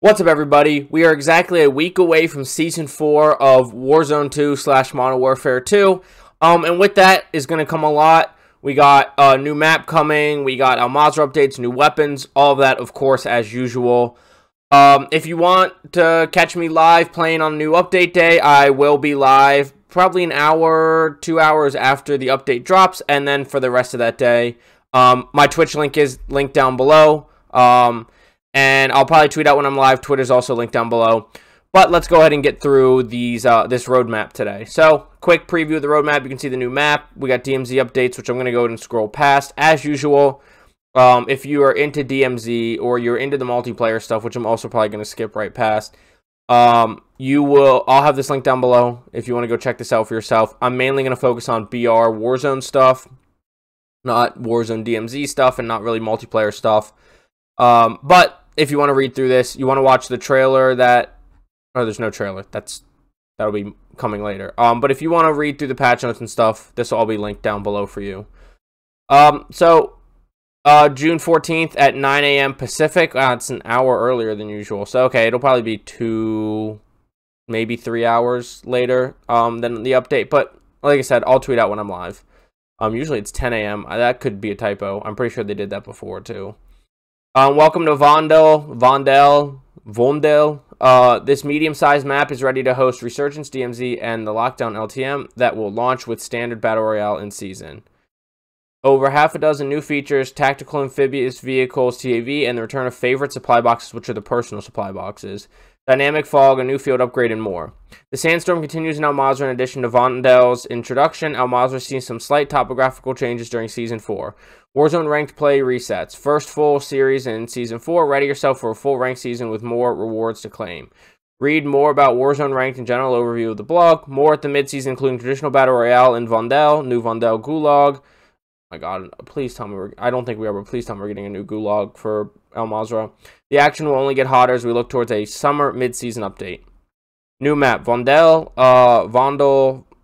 What's up, everybody? We are exactly a week away from Season 4 of Warzone 2 / Modern Warfare 2. And with that is going to come a lot. We got a new map coming. We got Mazrah updates, new weapons. All of that, of course, as usual. If you want to catch me live playing on a new update day, I will be live probably an hour, 2 hours after the update drops. And then for the rest of that day, my Twitch link is linked down below. And I'll probably tweet out when I'm live. Twitter's also linked down below. But let's go ahead and get through these this roadmap today. So, quick preview of the roadmap. You can see the new map. We got DMZ updates, which I'm going to go ahead and scroll past. As usual, if you are into DMZ or you're into the multiplayer stuff, which I'm also probably going to skip right past, I'll have this link down below if you want to go check this out for yourself. I'm mainly going to focus on BR Warzone stuff, not Warzone DMZ stuff, and not really multiplayer stuff. But if you want to read through this, you want to watch the trailer there's no trailer. That'll be coming later. But if you want to read through the patch notes and stuff, this will all be linked down below for you. June 14th at 9 a.m. Pacific. It's an hour earlier than usual. So, okay, it'll probably be 2, maybe 3 hours later, than the update. But, like I said, I'll tweet out when I'm live. Usually it's 10 a.m. That could be a typo. I'm pretty sure they did that before, too. Welcome to Vondel. This medium-sized map is ready to host Resurgence DMZ and the Lockdown LTM that will launch with standard Battle Royale in season. Over half a dozen new features, tactical amphibious vehicles, TAV, and the return of favorite supply boxes, which are the personal supply boxes. Dynamic fog, a new field upgrade, and more. The sandstorm continues in Al Mazrah in addition to Vondel's introduction. Al Mazrah sees some slight topographical changes during Season 4. Warzone ranked play resets. First full series in Season 4. Ready yourself for a full ranked season with more rewards to claim. Read more about Warzone ranked and general overview of the blog. More at the mid-season, including traditional Battle Royale in Vondel, new Vondel Gulag. My God, please tell me I don't think we are, but please tell me we're getting a new Gulag for Al Mazrah. The action will only get hotter as we look towards a summer mid-season update. New map, Vondel,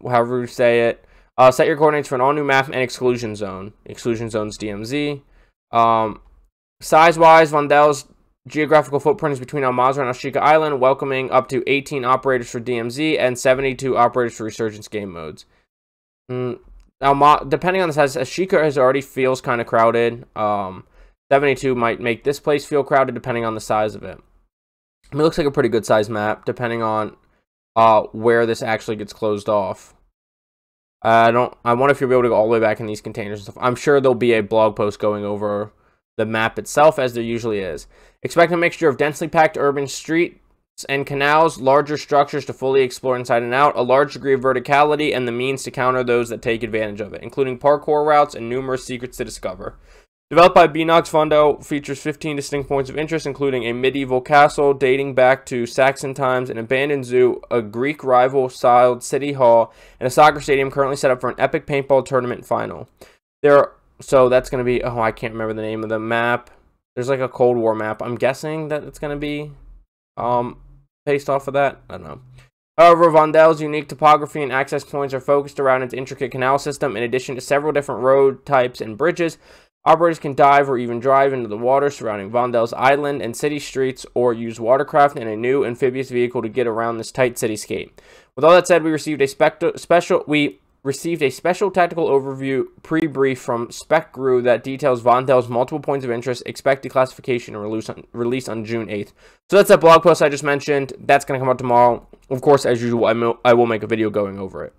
however you say it. Set your coordinates for an all-new map and exclusion zone. Exclusion zone's DMZ. Size-wise, Vondel's geographical footprint is between Al Mazrah and Ashika Island, welcoming up to 18 operators for DMZ and 72 operators for Resurgence game modes. Now, depending on the size, Ashika already feels kind of crowded. 72 might make this place feel crowded depending on the size of it. I mean, it looks like a pretty good size map depending on where this actually gets closed off. I wonder if you'll be able to go all the way back in these containers and stuff. I'm sure there'll be a blog post going over the map itself, as there usually is. Expect a mixture of densely packed urban streets and canals, larger structures to fully explore inside and out, a large degree of verticality, and the means to counter those that take advantage of it, including parkour routes and numerous secrets to discover. Developed by Binox, Vondel features 15 distinct points of interest, including a medieval castle dating back to Saxon times, an abandoned zoo, a Greek rival-styled city hall, and a soccer stadium currently set up for an epic paintball tournament final. So that's going to be, I can't remember the name of the map. There's like a Cold War map. I'm guessing that it's going to be based off of that. I don't know. However, Vondel's unique topography and access points are focused around its intricate canal system. In addition to several different road types and bridges, operators can dive or even drive into the water surrounding Vondel's island and city streets, or use watercraft and a new amphibious vehicle to get around this tight cityscape. With all that said, we received a special tactical overview pre-brief from SpecGru that details Vondel's multiple points of interest, expected classification, and release on June 8th. So that's that blog post I just mentioned. That's going to come out tomorrow. Of course, as usual, I will make a video going over it.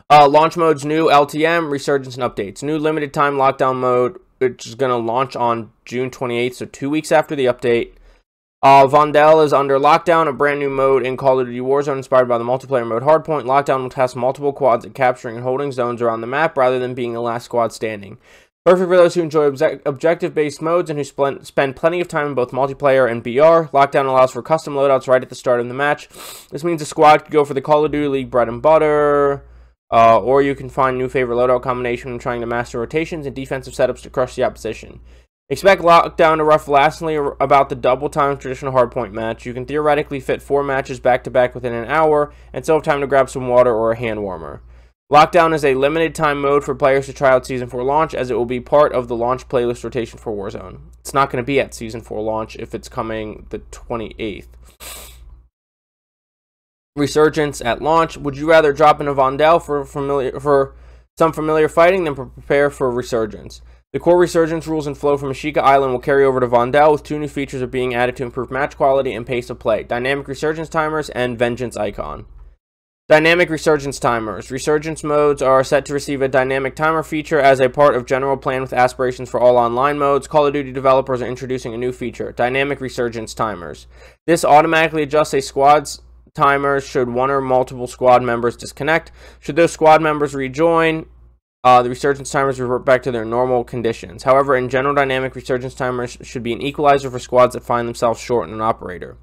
Launch modes, new LTM, Resurgence, and updates. New limited time lockdown mode, which is going to launch on June 28th, so 2 weeks after the update. Vondel is under lockdown, a brand new mode in Call of Duty Warzone inspired by the multiplayer mode Hardpoint. Lockdown will test multiple quads at capturing and holding zones around the map rather than being the last squad standing. Perfect for those who enjoy objective-based modes and who spend plenty of time in both multiplayer and BR. Lockdown allows for custom loadouts right at the start of the match. This means a squad could go for the Call of Duty League bread and butter, or you can find new favorite loadout combination when trying to master rotations and defensive setups to crush the opposition. Expect Lockdown to rough lastly about the double time traditional hardpoint match. You can theoretically fit 4 matches back to back within an hour and still have time to grab some water or a hand warmer. Lockdown is a limited time mode for players to try out Season 4 launch, as it will be part of the launch playlist rotation for Warzone. It's not going to be at Season 4 launch if it's coming the 28th. Resurgence at launch. Would you rather drop in a Vondel for some familiar fighting than prepare for Resurgence? The core Resurgence rules and flow from Ashika Island will carry over to Vondel, with 2 new features are being added to improve match quality and pace of play: Dynamic Resurgence Timers and Vengeance Icon. Dynamic Resurgence Timers. Resurgence modes are set to receive a dynamic timer feature as a part of general plan with aspirations for all online modes. Call of Duty developers are introducing a new feature: Dynamic Resurgence Timers. This automatically adjusts a squad's timers should one or multiple squad members disconnect. Should those squad members rejoin, the resurgence timers revert back to their normal conditions. However, in general, dynamic resurgence timers should be an equalizer for squads that find themselves short in an operator.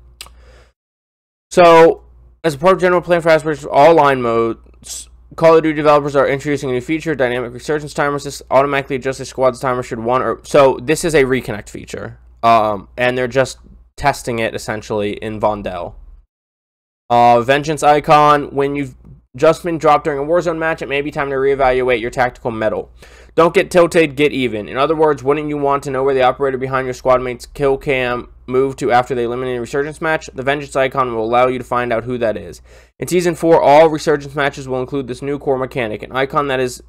So, as a part of general plan for aspirations for all line modes, Call of Duty developers are introducing a new feature: Dynamic Resurgence Timers. This automatically adjusts a squad's timer should one or... So, this is a reconnect feature. And they're just testing it, essentially, in Vondel. Vengeance Icon. When you've just been dropped during a Warzone match, it may be time to reevaluate your tactical mettle. Don't get tilted, get even. In other words, wouldn't you want to know where the operator behind your squad mate's kill cam moved to after they eliminated a Resurgence match? The Vengeance Icon will allow you to find out who that is. In Season 4, all Resurgence matches will include this new core mechanic, an icon that is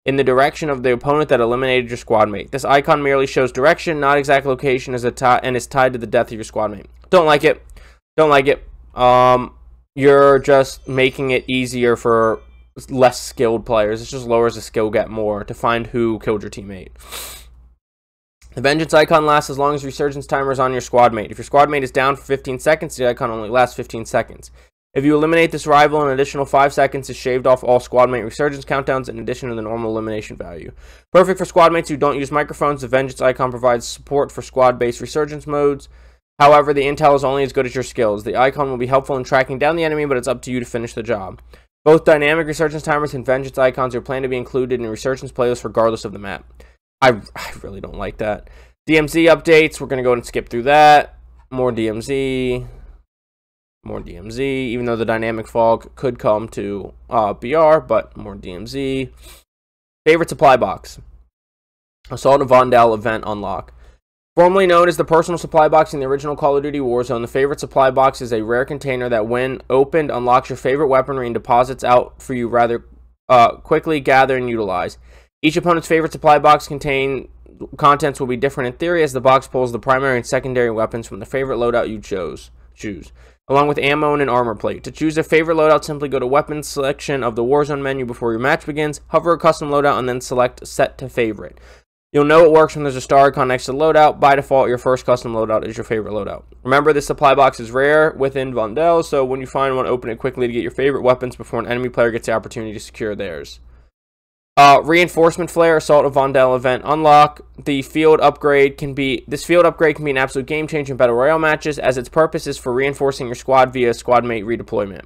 in the direction of the opponent that eliminated your squad mate. This icon merely shows direction, not exact location, and is tied to the death of your squad mate. Don't like it. Don't like it. You're just making it easier for less skilled players. It just lowers the skill gap more to find who killed your teammate. The Vengeance Icon lasts as long as Resurgence timer is on your squad mate. If your squad mate is down for 15 seconds, the icon only lasts 15 seconds. If you eliminate this rival, an additional 5 seconds is shaved off all squad mate Resurgence countdowns in addition to the normal elimination value. Perfect for squad mates who don't use microphones, the Vengeance Icon provides support for squad-based Resurgence modes. However, the intel is only as good as your skills. The icon will be helpful in tracking down the enemy, but it's up to you to finish the job. Both Dynamic Resurgence Timers and Vengeance Icons are planned to be included in a Resurgence playlist regardless of the map. I really don't like that. DMZ updates, we're going to go and skip through that. More DMZ. More DMZ, even though the Dynamic Fog could come to BR, but more DMZ. Favorite supply box. Assault of Vondel event unlock. Formerly known as the personal supply box in the original Call of Duty Warzone, the favorite supply box is a rare container that, when opened, unlocks your favorite weaponry and deposits out for you rather quickly gather and utilize. Each opponent's favorite supply box contents will be different in theory, as the box pulls the primary and secondary weapons from the favorite loadout you choose, along with ammo and an armor plate. To choose a favorite loadout, simply go to Weapons selection of the Warzone menu before your match begins, hover a custom loadout, and then select Set to Favorite. You'll know it works when there's a star icon next to the loadout. By default, your first custom loadout is your favorite loadout. Remember, this supply box is rare within Vondel, so when you find one, open it quickly to get your favorite weapons before an enemy player gets the opportunity to secure theirs. Reinforcement Flare, Assault of Vondel event unlock. This field upgrade can be an absolute game changer in Battle Royale matches, as its purpose is for reinforcing your squad via squad mate redeployment.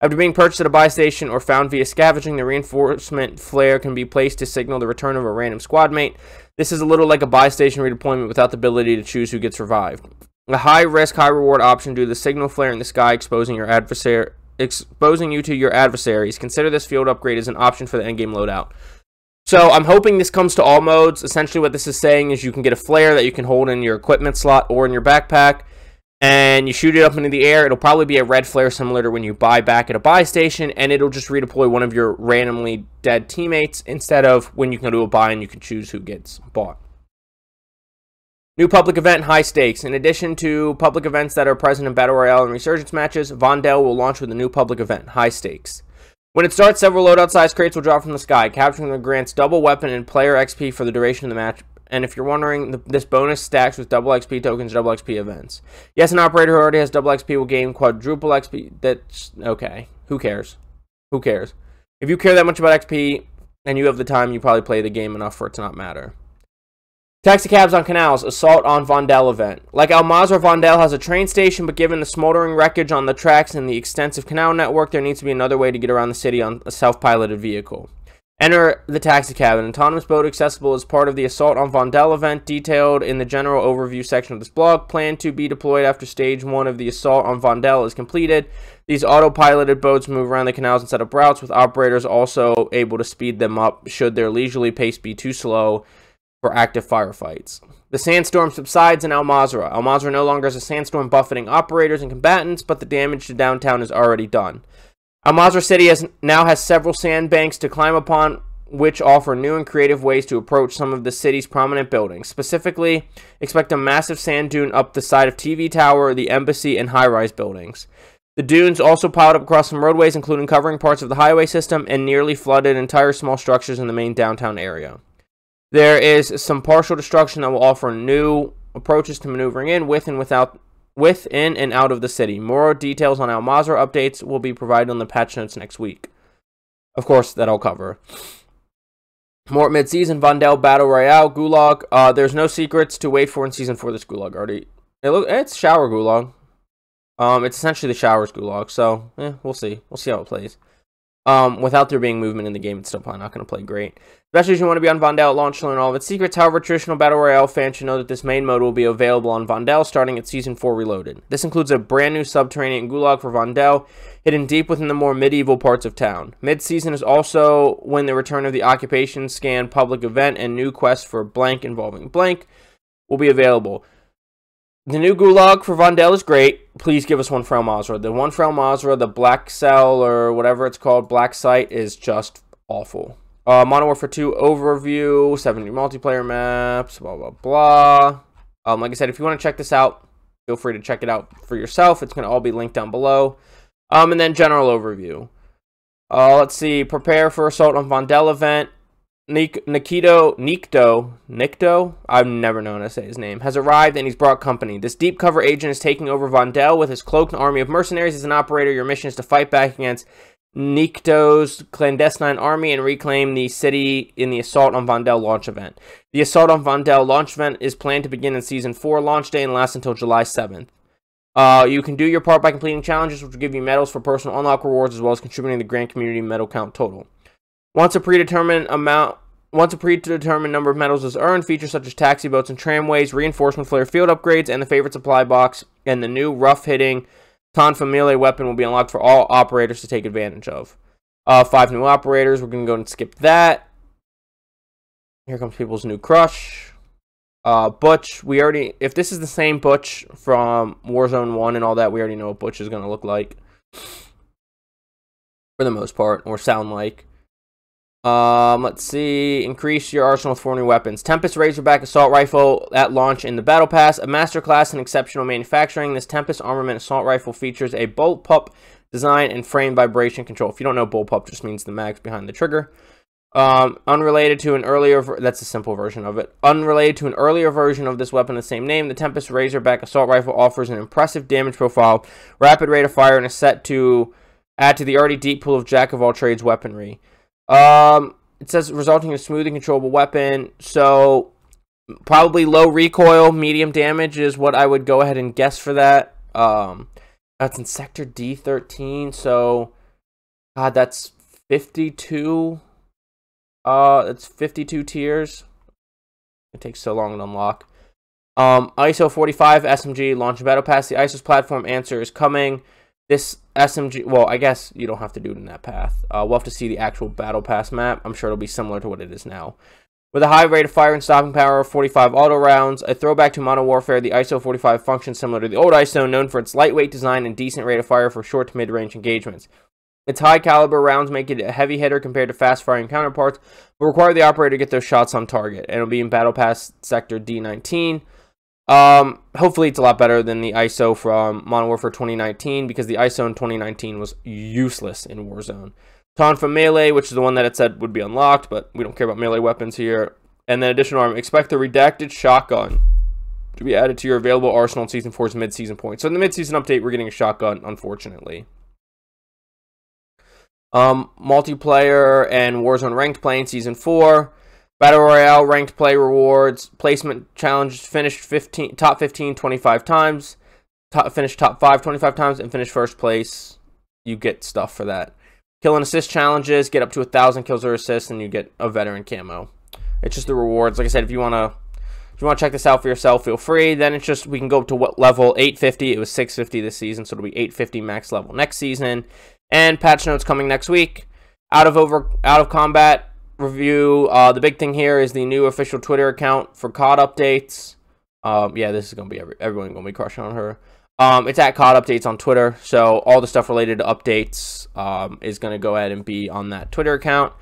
After being purchased at a buy station or found via scavenging, the Reinforcement Flare can be placed to signal the return of a random squad mate. This is a little like a buy station redeployment without the ability to choose who gets revived. A high-risk, high-reward option due to the signal flare in the sky exposing you to your adversaries. Consider this field upgrade as an option for the endgame loadout. So I'm hoping this comes to all modes. Essentially what this is saying is you can get a flare that you can hold in your equipment slot or in your backpack, and you shoot it up into the air. It'll probably be a red flare similar to when you buy back at a buy station, and it'll just redeploy one of your randomly dead teammates instead of when you can do a buy and you can choose who gets bought. New public event, high stakes. In addition to public events that are present in Battle Royale and Resurgence matches, Vondel will launch with a new public event, high stakes. When it starts, several loadout-sized crates will drop from the sky. Capturing them grants double weapon and player XP for the duration of the match. And if you're wondering, this bonus stacks with double XP tokens, double XP events. Yes, an operator who already has double XP will gain quadruple XP. That's okay. Who cares? Who cares? If you care that much about XP and you have the time, you probably play the game enough for it to not matter. Taxicabs on canals, Assault on Vondel event. Like Mazrah, Vondel has a train station, but given the smoldering wreckage on the tracks and the extensive canal network, there needs to be another way to get around the city on a self-piloted vehicle. Enter the taxi cab, an autonomous boat accessible as part of the Assault on Vondel event detailed in the general overview section of this blog. Planned to be deployed after stage 1 of the Assault on Vondel is completed. These autopiloted boats move around the canals and set up routes, with operators also able to speed them up should their leisurely pace be too slow for active firefights. The sandstorm subsides in Al Mazrah. Al Mazrah no longer has a sandstorm buffeting operators and combatants, but the damage to downtown is already done. Al Mazrah City now has several sandbanks to climb upon, which offer new and creative ways to approach some of the city's prominent buildings. Specifically, expect a massive sand dune up the side of TV Tower, the Embassy, and high-rise buildings. The dunes also piled up across some roadways, including covering parts of the highway system, and nearly flooded entire small structures in the main downtown area. There is some partial destruction that will offer new approaches to maneuvering in, within and out of the city. More details on Al Mazrah updates will be provided on the patch notes next week. Of course, that I'll cover. More mid-season Vondel Battle Royale Gulag. There's no secrets to wait for in Season 4 this Gulag already. It's Shower Gulag. It's essentially the Showers Gulag, so we'll see. We'll see how it plays. Without there being movement in the game, it's still probably not going to play great. Especially if you want to be on Vondel at launch to learn all of its secrets. However, traditional Battle Royale fans should know that this main mode will be available on Vondel starting at Season 4 Reloaded. This includes a brand new subterranean gulag for Vondel, hidden deep within the more medieval parts of town. Mid-season is also when the return of the Occupation Scan public event and new quests for blank involving blank will be available. The new gulag for Vondel is great. Please give us one for Al Mazrah. The one for Al Mazrah, the Black Cell or whatever it's called, Black Site, is just awful. Modern Warfare 2 overview, 7 new multiplayer maps, blah, blah, blah. Like I said, if you want to check this out, feel free to check it out for yourself. It's going to all be linked down below. And then general overview. Let's see. Prepare for Assault on Vondel event. Nikto, I've never known how to say his name, has arrived and he's brought company. This deep cover agent is taking over Vondel with his cloaked army of mercenaries. As an operator, your mission is to fight back against Nikto's clandestine army and reclaim the city in the Assault on Vondel launch event. The Assault on Vondel launch event is planned to begin in Season 4 launch day and last until July 7th. You can do your part by completing challenges, which will give you medals for personal unlock rewards, as well as contributing to the grand community medal count total. Once a predetermined number of medals is earned, features such as taxi boats and tramways, reinforcement flare field upgrades, and the favorite supply box, and the new rough-hitting MWII weapon will be unlocked for all operators to take advantage of. 5 new operators. We're going to go and skip that. Here comes people's new crush. Butch. If this is the same Butch from Warzone 1 and all that, we already know what Butch is going to look like. For the most part, or sound like. Let's see. Increase your arsenal with 4 new weapons. Tempest Razorback Assault Rifle at launch in the Battle Pass. A masterclass in exceptional manufacturing. This Tempest Armament Assault Rifle features a bullpup design and frame vibration control. If you don't know, bullpup just means the mags behind the trigger. Unrelated to an earlier... That's a simple version of it. Unrelated to an earlier version of this weapon of the same name, the Tempest Razorback Assault Rifle offers an impressive damage profile, rapid rate of fire, and is set to add to the already deep pool of jack-of-all-trades weaponry. It says resulting in a smooth and controllable weapon, so probably low recoil, medium damage is what I would go ahead and guess for that. That's in Sector D13, so God, that's 52. It's 52 tiers. It takes so long to unlock. ISO 45 SMG launch battle pass. The ISO's platform answer is coming. This SMG, well, I guess you don't have to do it in that path. We'll have to see the actual Battle Pass map. I'm sure it'll be similar to what it is now. With a high rate of fire and stopping power of 45 auto rounds, a throwback to Modern Warfare, the ISO 45 functions similar to the old ISO, known for its lightweight design and decent rate of fire for short to mid-range engagements. Its high caliber rounds make it a heavy hitter compared to fast-firing counterparts, but require the operator to get those shots on target, and it'll be in Battle Pass Sector D19. Hopefully it's a lot better than the ISO from Modern Warfare 2019, because the ISO in 2019 was useless in Warzone. Ton for melee, which is the one that it said would be unlocked, but we don't care about melee weapons here. And then additional armor. Expect the redacted shotgun to be added to your available arsenal in Season 4's mid-season point. So in the mid-season update, we're getting a shotgun, unfortunately. Multiplayer and Warzone ranked play in Season 4. Battle Royale ranked play rewards. Placement challenges. Finished top 15 25 times. Finish top 5 25 times. And finish first place. You get stuff for that. kill and assist challenges, get up to 1,000 kills or assists, and you get a veteran camo. It's just the rewards. Like I said, if you want to check this out for yourself, feel free. Then it's just, we can go up to what level? 850. It was 650 this season, so it'll be 850 max level next season. And patch notes coming next week. Out of combat review. The big thing here is the new official Twitter account for COD updates. Yeah, this is gonna be everyone gonna be crushing on her. It's at COD updates on Twitter, so all the stuff related to updates is gonna go ahead and be on that Twitter account.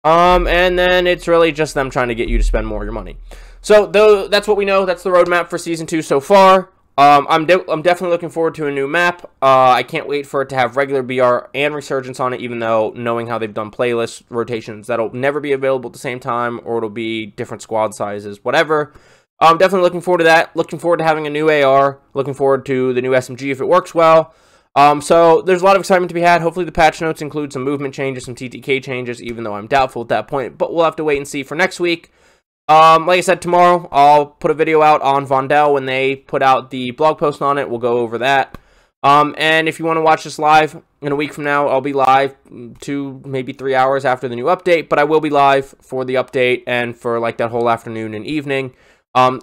And then it's really just them trying to get you to spend more of your money. So that's what we know. That's the roadmap for Season 2 so far. I'm definitely looking forward to a new map. I can't wait for it to have regular BR and Resurgence on it, even though knowing how they've done playlist rotations, that'll never be available at the same time, or it'll be different squad sizes, whatever. I'm definitely looking forward to that. Looking forward to having a new AR. Looking forward to the new SMG if it works well. So there's a lot of excitement to be had. Hopefully the patch notes include some movement changes, some TTK changes, even though I'm doubtful at that point. But we'll have to wait and see for next week. Like I said, tomorrow I'll put a video out on Vondel when they put out the blog post on it. We'll go over that. And if you want to watch this live, in a week from now, I'll be live 2, maybe 3 hours after the new update. But I will be live for the update and for like that whole afternoon and evening.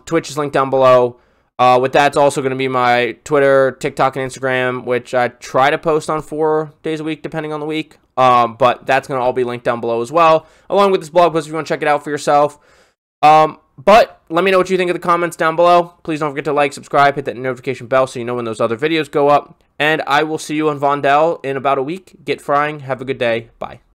Twitch is linked down below. With that, it's also going to be my Twitter, TikTok, and Instagram, which I try to post on 4 days a week, depending on the week. But that's going to all be linked down below as well, along with this blog post if you want to check it out for yourself. But let me know what you think in the comments down below. Please don't forget to like, subscribe, hit that notification bell so you know when those other videos go up. And I will see you on Vondel in about a week. Get frying. Have a good day. Bye.